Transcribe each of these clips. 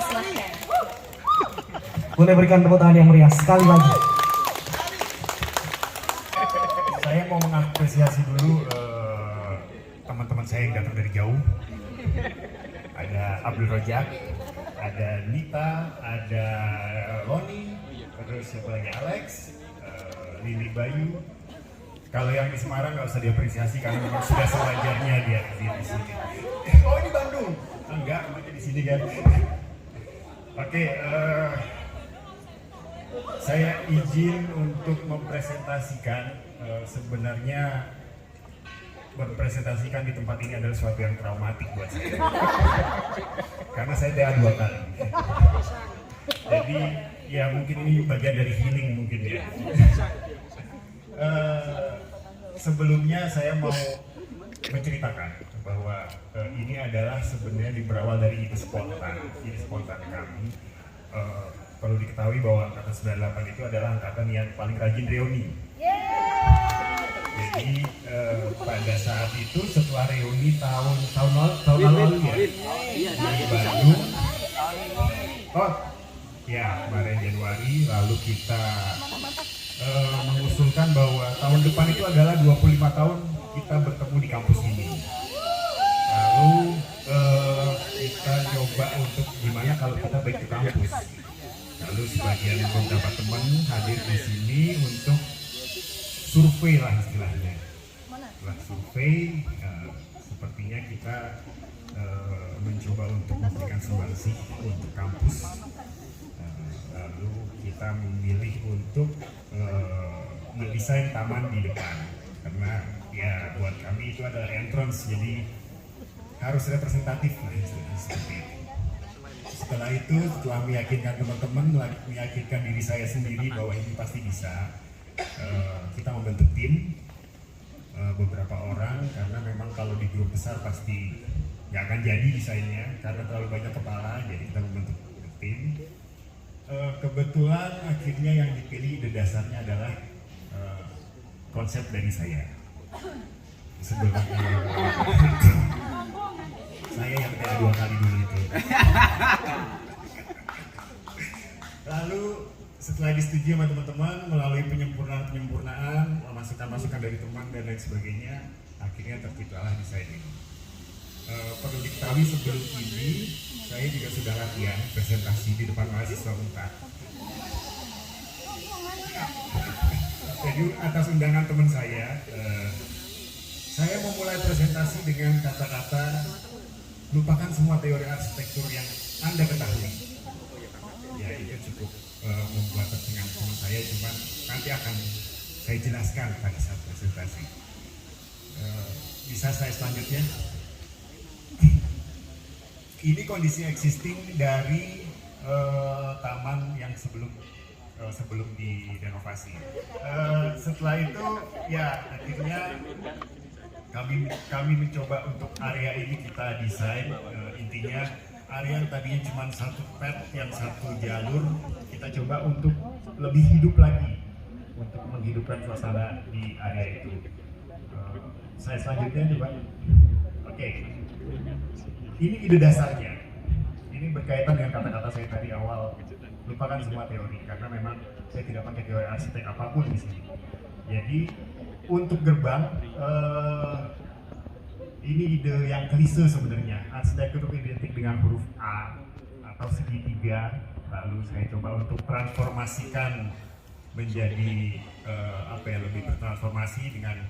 silahkan. Boleh berikan tepuk tangan yang meriah sekali lagi. Saya mau mengapresiasi dulu teman-teman saya yang datang dari jauh. Ada Abdul Rojak, ada Nita, ada Loni, terus siapa lagi, Alex, Lili Bayu. Kalau yang di Semarang nggak usah diapresiasi karena memang sudah sewajarnya dia di sini. Oh ini Bandung? Enggak, mereka di sini kan. Oke, saya izin untuk mempresentasikan. Sebenarnya berpresentasikan di tempat ini adalah sesuatu yang traumatik buat saya. Karena saya TA 2 kali. Jadi ya mungkin ini bagian dari healing mungkin ya. Sebelumnya saya mau menceritakan bahwa ini adalah sebenarnya berawal dari ide spontan kami. Perlu diketahui bahwa angkatan 98 itu adalah angkatan yang paling rajin reuni. Jadi pada saat itu setelah reuni tahun lalu ya di Bandung. Oh ya kemarin Januari lalu kita mengusulkan bahwa tahun depan itu adalah 25 tahun kita bertemu di kampus ini. Lalu kita coba untuk gimana kalau kita baik ke kampus. Lalu sebagian beberapa teman hadir di sini untuk survei lah istilahnya. Setelah survei, sepertinya kita mencoba untuk memberikan sumbangsi untuk kampus. Lalu kita memilih untuk mendesain taman di depan karena ya buat kami itu adalah entrance, jadi harus representatif lah istilahnya seperti itu. Setelah itu, setelah meyakinkan teman-teman, meyakinkan diri saya sendiri bahwa ini pasti bisa, kita membentuk tim beberapa orang karena memang kalau di grup besar pasti nggak akan jadi desainnya karena terlalu banyak kepala, jadi kita membentuk tim. Kebetulan akhirnya yang dipilih ide dasarnya adalah konsep dari saya. Sebelumnya saya yang TA 2 kali dulu itu. Lalu setelah disetujui sama teman-teman melalui penyempurnaan, masukan-masukan dari teman dan lain sebagainya, akhirnya terciptalah desain ini. Perlu diketahui sebelum ini saya juga sudah latihan presentasi di depan mahasiswa Unpad. Jadi atas undangan teman saya memulai presentasi dengan kata-kata lupakan semua teori arsitektur yang Anda ketahui. Ya itu cukup membuat tercengang teman saya, cuman nanti akan saya jelaskan pada saat presentasi. Bisa saya selanjutnya? Ini kondisi existing dari taman yang sebelum direnovasi. Setelah itu ya akhirnya kami mencoba untuk area ini kita desain, intinya area yang tadinya cuma satu pet yang satu jalur kita coba untuk lebih hidup lagi untuk menghidupkan suasana di area itu. Saya selanjutnya coba. Oke. Ini ide dasarnya. Ini berkaitan dengan kata-kata saya tadi awal, lupakan semua teori karena memang saya tidak pakai teori arsitek apapun di sini. Jadi untuk gerbang ini ide yang klise sebenarnya. Arsitektur identik dengan huruf A atau segitiga. Lalu saya coba untuk transformasikan menjadi lebih bertransformasi dengan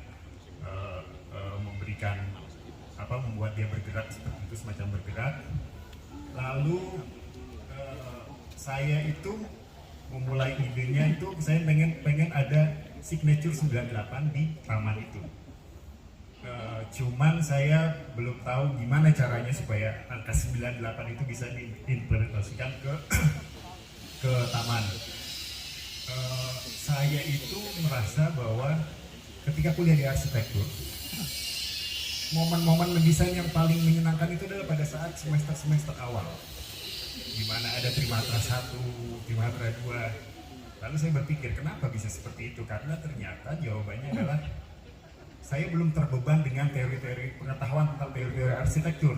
memberikan membuat dia bergerak seperti itu, semacam bergerak. Lalu saya itu memulai idenya itu saya pengen ada signature 98 di taman itu. Cuman saya belum tahu gimana caranya supaya angka 98 itu bisa diimplementasikan ke taman. Saya itu merasa bahwa ketika kuliah di arsitektur, momen-momen mendesain yang paling menyenangkan itu adalah pada saat semester awal, di mana ada trimatra 1, trimatra 2. Lalu saya berpikir kenapa bisa seperti itu, karena ternyata jawabannya adalah saya belum terbeban dengan teori-teori pengetahuan tentang teori-teori arsitektur.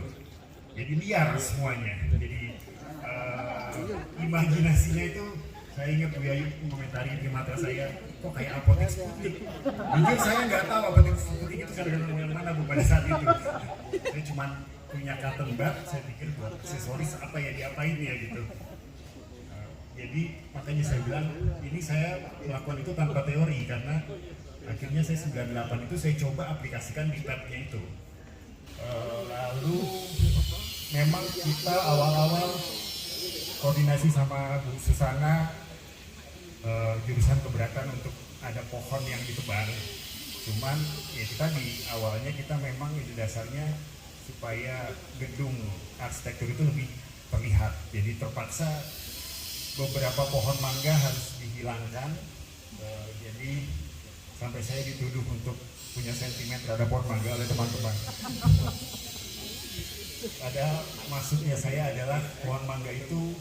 Jadi liar semuanya. Jadi imajinasinya itu saya ingat Bu Yayu mengomentari di mata saya, kok kayak apotek Sputnik. Jujur saya nggak tahu apotek Sputnik itu kadang-kadang mana Bu pada saat itu. Saya cuma punya cotton bud, saya pikir buat aksesoris apa ya diapain ya gitu. Jadi makanya saya bilang ini saya melakukan itu tanpa teori karena akhirnya saya 98 itu saya coba aplikasikan di tabnya itu. Lalu memang kita awal-awal koordinasi sama Bu Susana, jurusan keberatan untuk ada pohon yang ditebang. Cuman ya kita di awalnya kita memang itu dasarnya supaya gedung arsitektur itu lebih terlihat. Jadi terpaksa beberapa pohon mangga harus dihilangkan. Jadi sampai saya dituduh untuk punya sentimen terhadap pohon mangga oleh teman-teman. Ada maksudnya saya adalah pohon mangga itu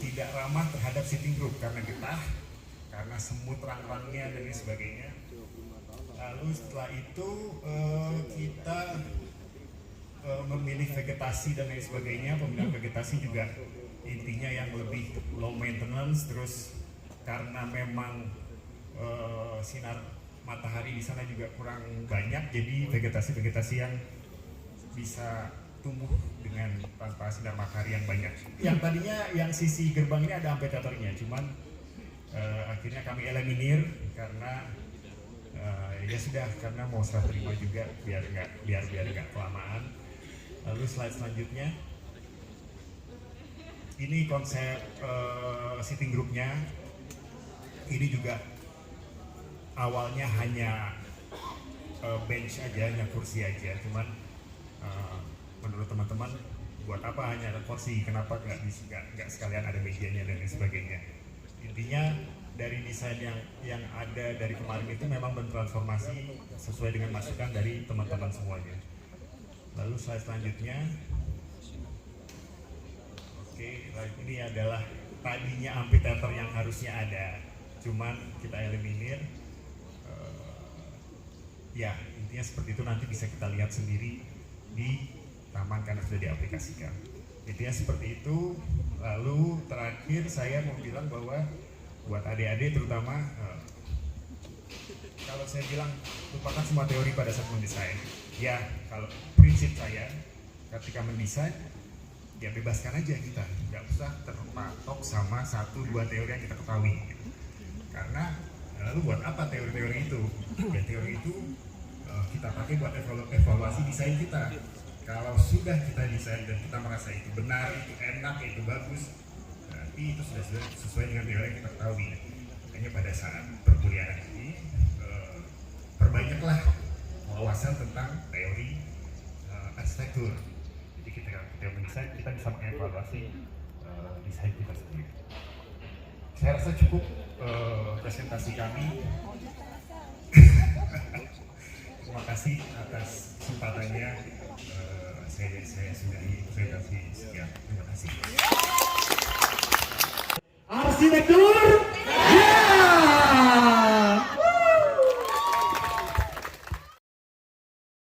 tidak ramah terhadap sitting group karena getah, karena semut rang-rangnya dan lain sebagainya. Lalu setelah itu kita memilih vegetasi dan lain sebagainya. Pemilihan vegetasi juga intinya yang lebih low maintenance, terus karena memang sinar matahari di sana juga kurang banyak, jadi vegetasi-vegetasi yang bisa tumbuh dengan tanpa sinar matahari yang banyak. Yang tadinya yang sisi gerbang ini ada amphitheaternya, cuman akhirnya kami eliminir karena ya sudah, karena mau serah terima juga biar nggak kelamaan. Lalu slide selanjutnya, ini konsep sitting groupnya. Ini juga awalnya hanya bench aja, hanya kursi aja, cuman menurut teman-teman buat apa hanya ada kursi, kenapa nggak sekalian ada mejanya dan lain sebagainya. Intinya dari desain yang ada dari kemarin itu memang bertransformasi sesuai dengan masukan dari teman-teman semuanya. Lalu slide selanjutnya, oke, ini adalah tadinya amphitheater yang harusnya ada, cuman kita eliminir. Ya intinya seperti itu, nanti bisa kita lihat sendiri di taman karena sudah diaplikasikan. Intinya seperti itu. Lalu terakhir saya mau bilang bahwa buat adik-adik terutama, kalau saya bilang lupakan semua teori pada saat mendesain. Ya kalau prinsip saya ketika mendesain, ya bebaskan aja kita, nggak usah terpatok sama 1-2 teori yang kita ketahui. Karena lalu buat apa teori-teori itu? Ya teori itu kita pakai buat evaluasi desain kita. Kalau sudah kita desain dan kita merasa itu benar, itu enak, itu bagus, berarti itu sudah sesuai dengan teori yang kita ketahui. Makanya pada saat perkuliahan ini perbanyaklah wawasan tentang teori arsitektur. Jadi kita mendesain, kita bisa mengevaluasi desain kita sendiri. Saya rasa cukup presentasi kami. Terima kasih atas kesempatannya. Saya sudahi presentasi sekian. Terima kasih. Arsitektur